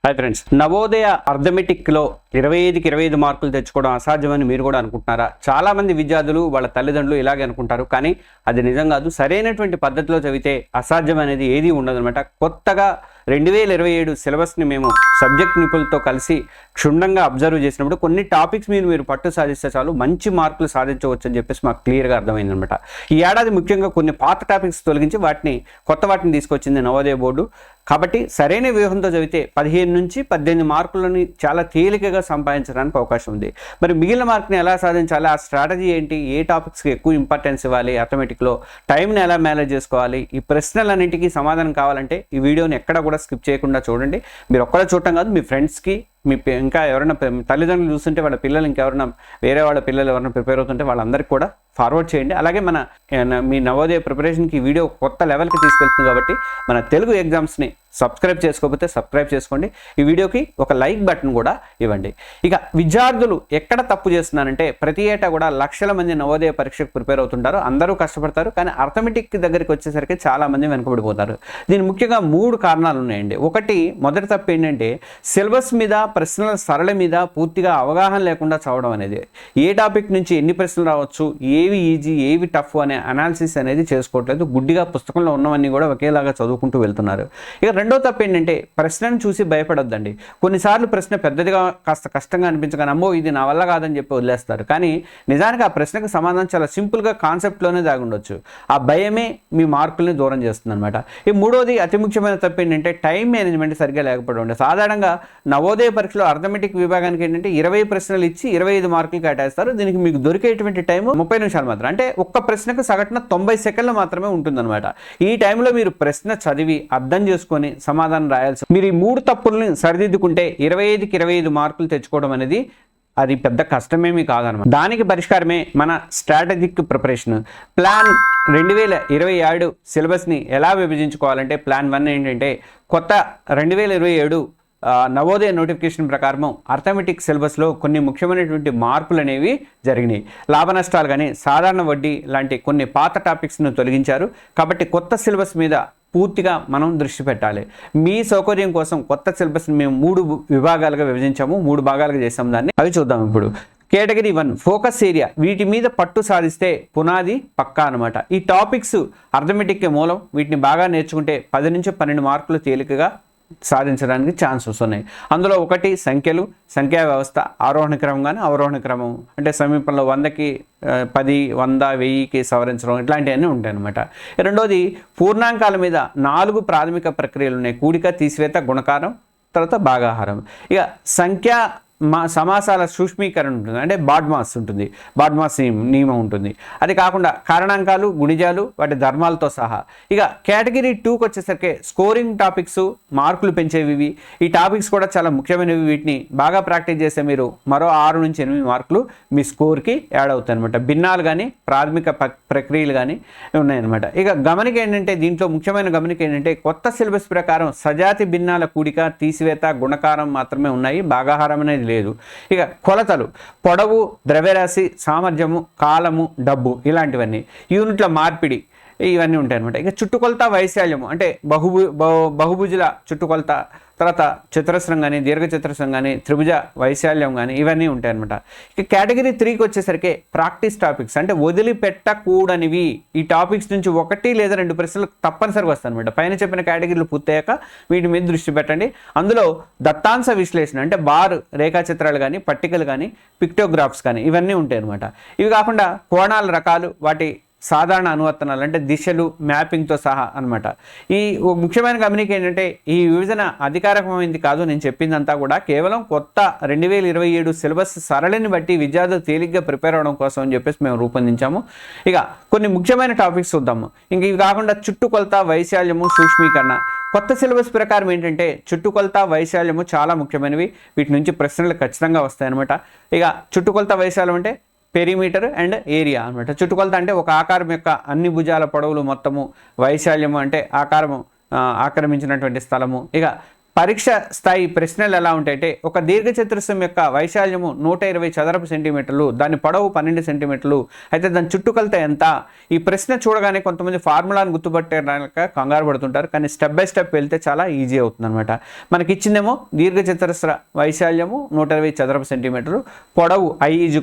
Hi friends, Navodaya అర్థమెటిక్లో 25కి 25 మార్కులు తెచ్చుకోవడం అసాధ్యమని మీరు కూడా అనుకుంటున్నారా? చాలామంది విద్యార్థులు వాళ్ళ తల్లిదండ్రులు ఇలాగే అనుకుంటారు. కానీ అది నిజం కాదు. సరైనటువంటి పద్ధతిలో చదివితే అసాధ్యం అనేది ఏది ఉండదన్నమాట. కొత్తగా 2027 సిలబస్ని మేము సబ్జెక్ట్ నిపుణులతో కలిసి క్షుణ్ణంగా అబ్జర్వ్ చేసినప్పుడు కొన్ని టాపిక్స్ మీద మీరు పట్టు సాధిస్తే చాలు మంచి మార్కులు సాధించవచ్చు అని చెప్పేసి మాకు క్లియర్గా అర్థమైందనమాట. ఈ ఏడాది ముఖ్యంగా కొన్ని పాత టాపిక్స్ తొలగించి కొత్త వాటిని తీసుకొచ్చింది నవోదయ బోర్డు. కాబట్టి సరైన వ్యూహంతో చదివితే 15 నుంచి 18 మార్కులని చాలా తేలికగా సంపాదించడానికి అవకాశం ఉంది. మరి మిగిలిన మార్కుని ఎలా సాధించాలి, ఆ స్ట్రాటజీ ఏంటి, ఏ టాపిక్స్కి ఎక్కువ ఇంపార్టెన్స్ ఇవ్వాలి, అథమెటిక్లో టైంని ఎలా మేనేజ్ చేసుకోవాలి, ఈ ప్రశ్నలన్నింటికీ సమాధానం కావాలంటే ఈ వీడియోని ఎక్కడ కూడా స్కిప్ చేయకుండా చూడండి. మీరు ఒక్కడే చూడటం కాదు, మీ ఫ్రెండ్స్కి ఇంకా ఎవరైనా తల్లిదండ్రులు చూస్తుంటే వాళ్ళ పిల్లలు ఇంకెవరైనా వేరే వాళ్ళ పిల్లలు ఎవరైనా ప్రిపేర్ అవుతుంటే వాళ్ళందరికీ కూడా ఫార్వర్డ్ చేయండి. అలాగే మీ నవోదయ ప్రిపరేషన్కి వీడియో కొత్త లెవెల్కి తీసుకెళ్తుంది కాబట్టి మన తెలుగు ఎగ్జామ్స్ని సబ్స్క్రైబ్ చేసుకోకపోతే సబ్స్క్రైబ్ చేసుకోండి. ఈ వీడియోకి ఒక లైక్ బటన్ కూడా ఇవ్వండి. ఇక విద్యార్థులు ఎక్కడ తప్పు చేస్తున్నారంటే ప్రతి ఏటా కూడా లక్షల మంది నవోదయ పరీక్షకు ప్రిపేర్ అవుతుంటారు, అందరూ కష్టపడతారు. కానీ అర్థమెటిక్ దగ్గరికి వచ్చేసరికి చాలామంది వెనుకబడిపోతారు. దీని ముఖ్యంగా 3 కారణాలు ఉన్నాయండి. మొదటి తప్పు ఏంటంటే సిలబస్ మీద, ప్రశ్నల సరళ మీద పూర్తిగా అవగాహన లేకుండా చదవడం అనేది. ఏ టాపిక్ నుంచి ఎన్ని ప్రశ్నలు రావచ్చు, ఏవి ఈజీ ఏవి టఫ్ అనే అనాలిసిస్ అనేది చేసుకోవట్లేదు. గుడ్డిగా పుస్తకంలో ఉన్నవన్నీ కూడా ఒకేలాగా చదువుకుంటూ వెళ్తున్నారు. ఇక రెండో తప్పు ఏంటంటే ప్రశ్నను చూసి భయపడొద్దండి. కొన్నిసార్లు ప్రశ్న పెద్దదిగా కాస్త కష్టంగా అనిపించగానే అమ్మో ఇది నా వల్ల కాదని చెప్పి వదిలేస్తారు. కానీ నిజానికి ఆ ప్రశ్నకు సమాధానం చాలా సింపుల్గా కాన్సెప్ట్లోనే దాగి ఉండొచ్చు. ఆ భయమే మీ మార్కుల్ని దూరం చేస్తుంది అనమాట. ఈ మూడోది అతి ముఖ్యమైన తప్పు ఏంటంటే టైం మేనేజ్మెంట్ సరిగ్గా లేకపోవడం. సాధారణంగా నవోదయ పరీక్షలో అర్థమెటిక్ విభాగానికి ఏంటంటే 20 ప్రశ్నలు ఇచ్చి 25 మార్కులు కేటాయిస్తారు. దీనికి మీకు దొరికేటువంటి టైం 30 నిమిషాలు మాత్రం. అంటే ఒక్క ప్రశ్నకు సగటున 90 సెకండ్లు మాత్రమే ఉంటుందన్నమాట. ఈ టైంలో మీరు ప్రశ్న చదివి అర్థం చేసుకొని సమాధానం రాయాల్సి. మీరు ఈ 3 తప్పుల్ని సరిదిద్దుకుంటే 25కి 25 మార్కులు తెచ్చుకోవడం అనేది అది పెద్ద కష్టమేమీ కాదనమాట. దానికి పరిష్కారమే మన స్ట్రాటజిక్ ప్రిపరేషన్. ప్లాన్ 2027 సిలబస్ని ఎలా విభజించుకోవాలంటే ప్లాన్ 1 ఏంటంటే కొత్త 2027 నవోదయ నోటిఫికేషన్ ప్రకారం అర్థమెటిక్ సిలబస్లో కొన్ని ముఖ్యమైనటువంటి మార్పులు అనేవి జరిగినాయి. లాభ నష్టాలు కానీ సాధారణ వడ్డీ లాంటి కొన్ని పాత టాపిక్స్ను తొలగించారు. కాబట్టి కొత్త సిలబస్ మీద పూర్తిగా మనం దృష్టి పెట్టాలి. మీ సౌకర్యం కోసం కొత్త సిలబస్ని మేము 3 విభాగాలుగా విభజించాము, 3 భాగాలుగా చేసాము. దాన్ని అవి చూద్దాం ఇప్పుడు. Category 1 focus area. వీటి మీద పట్టు సాధిస్తే పునాది పక్కా అనమాట. ఈ టాపిక్స్ అర్థమెటిక్ మూలం. వీటిని బాగా నేర్చుకుంటే 10 నుంచి 12 మార్కులు తేలికగా సాధించడానికి ఛాన్సెస్ ఉన్నాయి. అందులో ఒకటి సంఖ్యలు, సంఖ్యా వ్యవస్థ, ఆరోహణ క్రమం కానీ అవరోహణ క్రమం అంటే సమీపంలో 100కి 10, 100, 1000కి సవరించడం ఇట్లాంటివన్నీ ఉంటాయి అన్నమాట. రెండోది పూర్ణాంకాల మీద 4 ప్రాథమిక ప్రక్రియలు ఉన్నాయి. కూడిక, తీసివేత, గుణకారం, తర్వాత భాగాహారం. ఇక సంఖ్యా సమాసాల సూక్ష్మీకరణ ఉంటుంది, అంటే బాడ్మాస్ ఉంటుంది, బాడ్మాస్ నియమం ఉంటుంది. అది కాకుండా కారణాంకాలు, గుణిజాలు, వాటి ధర్మాలతో సహా. ఇక కేటగిరీ 2కి వచ్చేసరికి స్కోరింగ్ టాపిక్స్, మార్కులు పెంచేవి. ఈ టాపిక్స్ కూడా చాలా ముఖ్యమైనవి. వీటిని బాగా ప్రాక్టీస్ చేస్తే మీరు మరో 6 నుంచి 8 మార్కులు మీ స్కోర్కి యాడ్ అవుతాయి అనమాట. భిన్నాలు కానీ ప్రాథమిక ప్రక్రియలు కానీ ఉన్నాయన్నమాట. ఇక గమనిక ఏంటంటే దీంట్లో ముఖ్యమైన గమనిక ఏంటంటే కొత్త సిలబస్ ప్రకారం సజాతి భిన్నాల కూడిక, తీసివేత, గుణకారం మాత్రమే ఉన్నాయి. భాగాహారం అనేది లేదు. ఇక కొలతలు, పొడవు, ద్రవ్యరాశి, సామర్థ్యము, కాలము, డబ్బు ఇలాంటివన్నీ, యూనిట్ల మార్పిడి ఇవన్నీ ఉంటాయి అనమాట. ఇక చుట్టుకొలత, వైశాల్యము అంటే బహుభుజుల చుట్టుకొలత, తర్వాత చతురస్రం కానీ, దీర్ఘచతురస్రం కానీ, త్రిభుజ వైశాల్యం కానీ ఇవన్నీ ఉంటాయి అనమాట. ఇక కేటగిరీ 3కి వచ్చేసరికి ప్రాక్టీస్ టాపిక్స్ అంటే వదిలిపెట్టకూడనివి. ఈ టాపిక్స్ నుంచి 1 లేదా 2 ప్రశ్నలు తప్పనిసరిగా వస్తాయి అనమాట. పైన చెప్పిన కేటగిరీలు పూర్తయ్యాక వీటి మీద దృష్టి పెట్టండి. అందులో దత్తాంశ విశ్లేషణ అంటే బార్ రేఖాచిత్రాలు కానీ, పట్టికలు కానీ, పిక్టోగ్రాఫ్స్ కానీ ఇవన్నీ ఉంటాయి అనమాట. ఇవి కాకుండా కోణాల రకాలు, వాటి సాధారణ అనువర్తనాలు అంటే దిశలు, మ్యాపింగ్తో సహా అనమాట. ఈ ముఖ్యమైన గమనిక ఏంటంటే ఈ విభజన అధికారికమైంది కాదు. నేను చెప్పిందంతా కూడా కేవలం కొత్త 2027 సిలబస్ సరళిని బట్టి విద్యార్థులు తేలిగ్గా ప్రిపేర్ అవడం కోసం అని చెప్పేసి మేము రూపొందించాము. ఇక కొన్ని ముఖ్యమైన టాపిక్స్ చూద్దాము. ఇంక ఇవి కాకుండా చుట్టుకొలత, వైశాల్యము, సూక్ష్మీకరణ. కొత్త సిలబస్ ప్రకారం ఏంటంటే చుట్టుకొలత, వైశాల్యము చాలా ముఖ్యమైనవి. వీటి నుంచి ప్రశ్నలు ఖచ్చితంగా వస్తాయన్నమాట. ఇక చుట్టుకొలత, వైశాల్యం అంటే పెరిమీటర్ అండ్ ఏరియా అనమాట. చుట్టుకొలత అంటే ఒక ఆకారం యొక్క అన్ని భుజాల పొడవులు మొత్తము, వైశాల్యము అంటే ఆకారము ఆక్రమించినటువంటి స్థలము. ఇక పరీక్ష స్థాయి ప్రశ్నలు ఎలా ఉంటాయంటే, ఒక దీర్ఘచతురస్రం యొక్క వైశాల్యము 120 చదరపు సెంటీమీటర్లు, దాని పొడవు 12 సెంటీమీటర్లు అయితే దాని చుట్టుకొలత ఎంత? ఈ ప్రశ్న చూడగానే కొంతమంది ఫార్ములాను గుర్తుపట్టడానికి కంగారు పడుతుంటారు, కానీ స్టెప్ బై స్టెప్ వెళ్తే చాలా ఈజీ అవుతుంది అనమాట. మనకి ఇచ్చిందేమో దీర్ఘచతురస్ర వైశాల్యము 120 చదరపు సెంటీమీటర్లు, పొడవు I =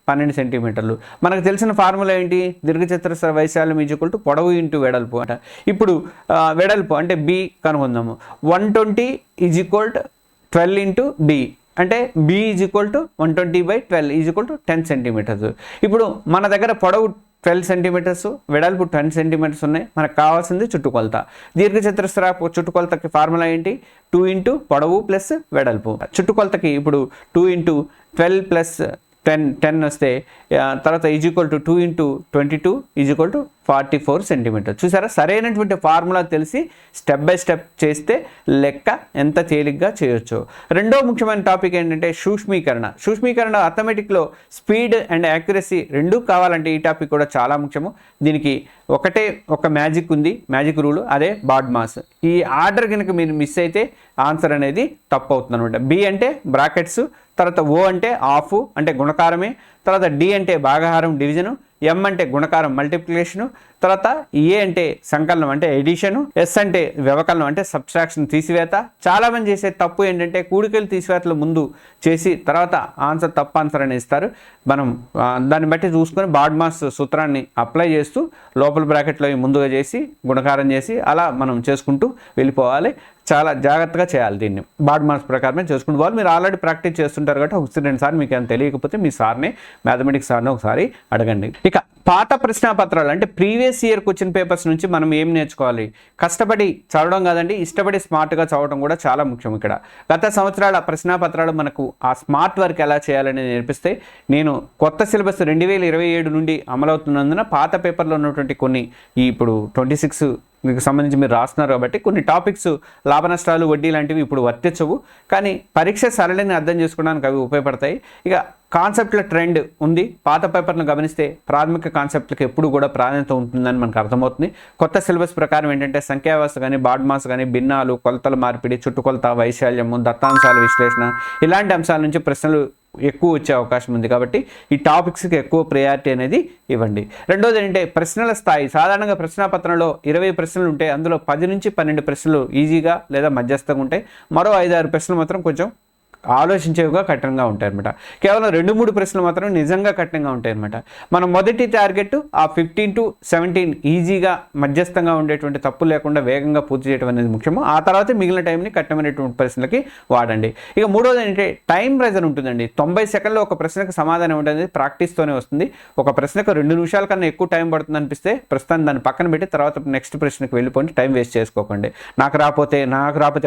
12 సెంటీమీటర్లు. మనకు తెలిసిన ఫార్ములా ఏంటి? దీర్ఘచతురస్ర వైశాల్యం = పొడవు ఇంటూ వెడల్పు అంట. ఇప్పుడు వెడల్పు అంటే B కనుగొందాము. 120 = 12 × B అంటే B = 120/12 10 సెంటీమీటర్స్. ఇప్పుడు మన దగ్గర పొడవు 12 సెంటీమీటర్స్, వెడల్పు 10 సెంటీమీటర్స్ ఉన్నాయి. మనకు కావాల్సింది చుట్టుకొలత. దీర్ఘచతురస్ర చుట్టుకొలతకి ఫార్ములా ఏంటి? 2 × పొడవు ప్లస్ వెడల్పు. చుట్టుకొలతకి ఇప్పుడు 2 × 12 + 10 వస్తే తర్వాత = 2 × 22 = 44 సెంటీమీటర్. చూసారా, సరైనటువంటి ఫార్ములా తెలిసి స్టెప్ బై స్టెప్ చేస్తే లెక్క ఎంత తేలిగ్గా చేయొచ్చు. రెండో ముఖ్యమైన టాపిక్ ఏంటంటే సూక్ష్మీకరణ. సూక్ష్మీకరణ అథమెటిక్లో స్పీడ్ అండ్ యాక్యురసీ రెండూ కావాలంటే ఈ టాపిక్ కూడా చాలా ముఖ్యము. దీనికి ఒక మ్యాజిక్ ఉంది, మ్యాజిక్ రూల్, అదే బాడ్మాస్. ఈ ఆర్డర్ కనుక మీరు మిస్ అయితే ఆన్సర్ అనేది తప్పు అవుతుంది అనమాట. B అంటే బ్రాకెట్స్, తర్వాత O అంటే ఆఫ్ అంటే గుణకారమే, తర్వాత D అంటే భాగాహారం డివిజను, M అంటే గుణకారం మల్టిప్లికేషను, తర్వాత A అంటే సంకలనం అంటే ఎడిషను, S అంటే వ్యవకలనం అంటే సబ్స్ట్రాక్షన్ తీసివేత. చాలామంది చేసే తప్పు ఏంటంటే కూడికలు తీసివేతలు ముందు చేసి తర్వాత ఆన్సర్ తప్పు ఆన్సర్ అని ఇస్తారు. మనం దాన్ని బట్టి చూసుకొని బాడ్మాస్ సూత్రాన్ని అప్లై చేస్తూ లోపల బ్రాకెట్లో ముందుగా చేసి గుణకారం చేసి అలా మనం చేసుకుంటూ వెళ్ళిపోవాలి. చాలా జాగ్రత్తగా చేయాలి. దీన్ని బాడ్మాస్ ప్రకారమే చేసుకుంటూ పోవాలి. మీరు ఆల్రెడీ ప్రాక్టీస్ చేస్తుంటారు కాబట్టి 1-2 సార్లు మీకు ఏమైనా తెలియకపోతే మీ సార్ని, మ్యాథమెటిక్స్ సార్ని ఒకసారి అడగండి. ఇక పాత ప్రశ్నాపత్రాలు అంటే ప్రీవియస్ ఇయర్ క్వశ్చన్ పేపర్స్ నుంచి మనం ఏం నేర్చుకోవాలి? కష్టపడి చదవడం కాదండి, ఇష్టపడి స్మార్ట్గా చదవడం కూడా చాలా ముఖ్యం. ఇక్కడ గత సంవత్సరాల ప్రశ్నాపత్రాలు మనకు ఆ స్మార్ట్ వర్క్ ఎలా చేయాలని నేర్పిస్తే, నేను కొత్త సిలబస్ 2027 నుండి అమలవుతున్నందున పాత పేపర్లో ఉన్నటువంటి కొన్ని ఇప్పుడు 26 మీకు సంబంధించి మీరు రాస్తున్నారు కాబట్టి కొన్ని టాపిక్స్ లాభ నష్టాలు, వడ్డీ లాంటివి ఇప్పుడు వర్తించవు, కానీ పరీక్ష సరళిని అర్థం చేసుకోవడానికి అవి ఉపయోగపడతాయి. ఇక కాన్సెప్ట్ల ట్రెండ్ ఉంది. పాత పేపర్ను గమనిస్తే ప్రాథమిక కాన్సెప్ట్లకు ఎప్పుడు కూడా ప్రాధాన్యత ఉంటుందని మనకు అర్థమవుతుంది. కొత్త సిలబస్ ప్రకారం ఏంటంటే సంఖ్యా వ్యవస్థ కానీ, బాడ్మాస్ కానీ, భిన్నాలు, కొలతల మార్పిడి, చుట్టుకొలత, వైశాల్యము, దత్తాంశాల విశ్లేషణ ఇలాంటి అంశాల నుంచి ప్రశ్నలు ఎక్కువ వచ్చే అవకాశం ఉంది. కాబట్టి ఈ టాపిక్స్కి ఎక్కువ ప్రయారిటీ అనేది ఇవ్వండి. రెండోది ఏంటంటే ప్రశ్నల స్థాయి. సాధారణంగా ప్రశ్నాపత్రంలో 20 ప్రశ్నలు ఉంటే అందులో 10 నుంచి 12 ప్రశ్నలు ఈజీగా లేదా మధ్యస్థంగా ఉంటాయి. మరో 5-6 ప్రశ్నలు మాత్రం కొంచెం ఆలోచించేవిగా కఠినంగా ఉంటాయి అనమాట. కేవలం 2-3 ప్రశ్నలు మాత్రం నిజంగా కఠినంగా ఉంటాయి అనమాట. మన మొదటి టార్గెట్ ఆ 15 to 17 ఈజీగా మధ్యస్థంగా ఉండేటువంటి తప్పు లేకుండా వేగంగా పూర్తి చేయడం అనేది ముఖ్యము. ఆ తర్వాత మిగిలిన టైంని కఠినమైనటువంటి ప్రశ్నలకి వాడండి. ఇక మూడోది ఏంటంటే టైం ప్రెజర్ ఉంటుందండి. 90 సెకండ్లో ఒక ప్రశ్నకు సమాధానం ఉంటుంది, ప్రాక్టీస్తోనే వస్తుంది. ఒక ప్రశ్నకు 2 నిమిషాల కన్నా ఎక్కువ టైం పడుతుంది అనిపిస్తే ప్రస్తుతాన్ని దాన్ని పక్కన పెట్టి తర్వాత నెక్స్ట్ ప్రశ్నకు వెళ్ళిపోండి. టైం వేస్ట్ చేసుకోకండి. నాకు రాకపోతే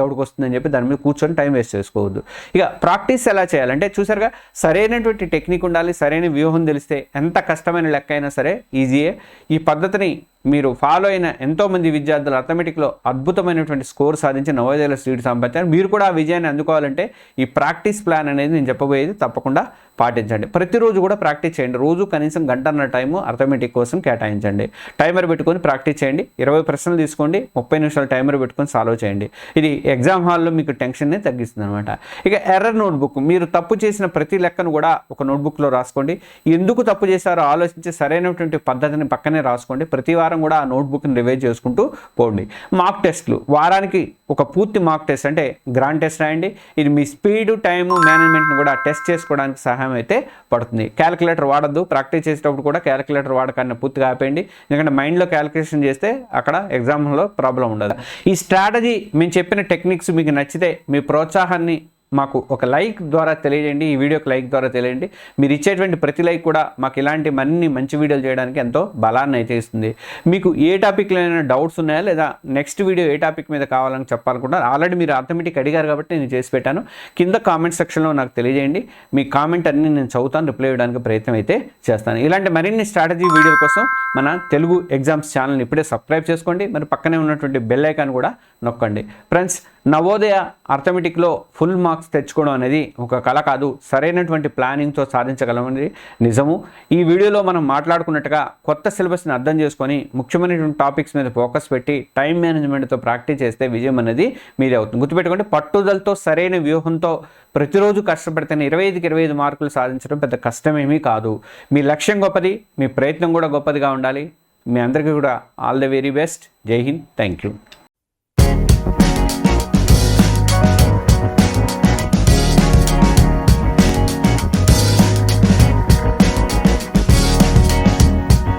ఎవరికి వస్తుందని చెప్పి దాని మీద కూర్చొని టైం వేస్ట్ చేసుకోవద్దు. ఇక ప్రాక్టీస్ ఎలా చేయాలంటే చూసారుగా, సరైనటువంటి టెక్నిక్ ఉండాలి, సరైన వ్యూహం తెలిస్తే ఎంత కష్టమైన లెక్క అయినా సరే ఈజీయే. ఈ పద్ధతిని మీరు ఫాలో అయిన ఎంతోమంది విద్యార్థులు అథమెటిక్లో అద్భుతమైనటువంటి స్కోర్ సాధించి నవోదయలో సీట్ సంపాదించారు. మీరు కూడా ఆ విజయాన్ని అందుకోవాలంటే ఈ ప్రాక్టీస్ ప్లాన్ అనేది నేను చెప్పబోయేది తప్పకుండా పాటించండి. ప్రతిరోజు కూడా ప్రాక్టీస్ చేయండి. రోజు కనీసం 1 గంటన్నర టైము అథమెటిక్ కోసం కేటాయించండి. టైమర్ పెట్టుకొని ప్రాక్టీస్ చేయండి. 20 ప్రశ్నలు తీసుకోండి, 30 నిమిషాలు టైమర్ పెట్టుకొని సాల్వ్ చేయండి. ఇది ఎగ్జామ్ హాల్లో మీకు టెన్షన్ని తగ్గిస్తుంది అనమాట. ఇక ఎర్రర్ నోట్బుక్. మీరు తప్పు చేసిన ప్రతి లెక్కను కూడా ఒక నోట్బుక్లో రాసుకోండి. ఎందుకు తప్పు చేశారో ఆలోచించి సరైనటువంటి పద్ధతిని పక్కనే రాసుకోండి. ప్రతి వారం కూడా ఆ నోట్బుక్ని రివైజ్ చేసుకుంటూ పోండి. మాక్ టెస్ట్లు వారానికి ఒక పూర్తి మాక్ టెస్ట్ అంటే గ్రాండ్ టెస్ట్ రాయండి. ఇది మీ స్పీడ్, టైము, మేనేజ్మెంట్ని కూడా టెస్ట్ చేసుకోవడానికి సహాయం అయితే పడుతుంది. క్యాలిక్యులేటర్ వాడద్దు. ప్రాక్టీస్ చేసేటప్పుడు కూడా క్యాలిక్యులేటర్ వాడకాన్ని పూర్తిగా ఆపేయండి. ఎందుకంటే మైండ్లో క్యాలిక్యులేషన్ చేస్తే అక్కడ ఎగ్జామ్లో ప్రాబ్లం ఉండదు. ఈ స్ట్రాటజీ మేము చెప్పిన టెక్నిక్స్ మీకు నచ్చితే మీ ప్రోత్సాహాన్ని మాకు ఒక లైక్ ద్వారా తెలియజేయండి. ఈ వీడియోకి లైక్ ద్వారా తెలియండి. మీరు ఇచ్చేటువంటి ప్రతి లైక్ కూడా మాకు ఇలాంటి మంచి వీడియోలు చేయడానికి ఎంతో బలాన్ని అయితే ఇస్తుంది. మీకు ఏ టాపిక్లో అయినా డౌట్స్ ఉన్నాయా లేదా నెక్స్ట్ వీడియో ఏ టాపిక్ మీద కావాలని చెప్పాలనుకుంటున్నారు? ఆల్రెడీ మీరు ఆటోమేటిక్ అడిగారు కాబట్టి నేను చేసి పెట్టాను. కింద కామెంట్ సెక్షన్లో నాకు తెలియజేయండి. మీ కామెంట్ అన్ని నేను చదువుతాను, రిప్లై ఇవ్వడానికి ప్రయత్నం అయితే చేస్తాను. ఇలాంటి మరిన్ని స్ట్రాటజీ వీడియోల కోసం మన తెలుగు ఎగ్జామ్స్ ఛానల్ని ఇప్పుడే సబ్స్క్రైబ్ చేసుకోండి. మరి పక్కనే ఉన్నటువంటి బెల్ ఐకాన్ కూడా నొక్కండి. ఫ్రెండ్స్, నవోదయ అర్థమెటిక్లో ఫుల్ మార్క్స్ తెచ్చుకోవడం అనేది ఒక కళ కాదు, సరైనటువంటి ప్లానింగ్తో సాధించగలమనేది నిజము. ఈ వీడియోలో మనం మాట్లాడుకున్నట్టుగా కొత్త సిలబస్ని అర్థం చేసుకొని ముఖ్యమైనటువంటి టాపిక్స్ మీద ఫోకస్ పెట్టి టైం మేనేజ్మెంట్తో ప్రాక్టీస్ చేస్తే విజయం అనేది మీదే అవుతుంది. గుర్తుపెట్టుకోండి, పట్టుదలతో సరైన వ్యూహంతో ప్రతిరోజు కష్టపడితేనే 25కి 25 మార్కులు సాధించడం పెద్ద కష్టమేమీ కాదు. మీ లక్ష్యం గొప్పది, మీ ప్రయత్నం కూడా గొప్పదిగా ఉండాలి. మీ అందరికీ కూడా ఆల్ ది వెరీ బెస్ట్. జై హింద్. Thank you.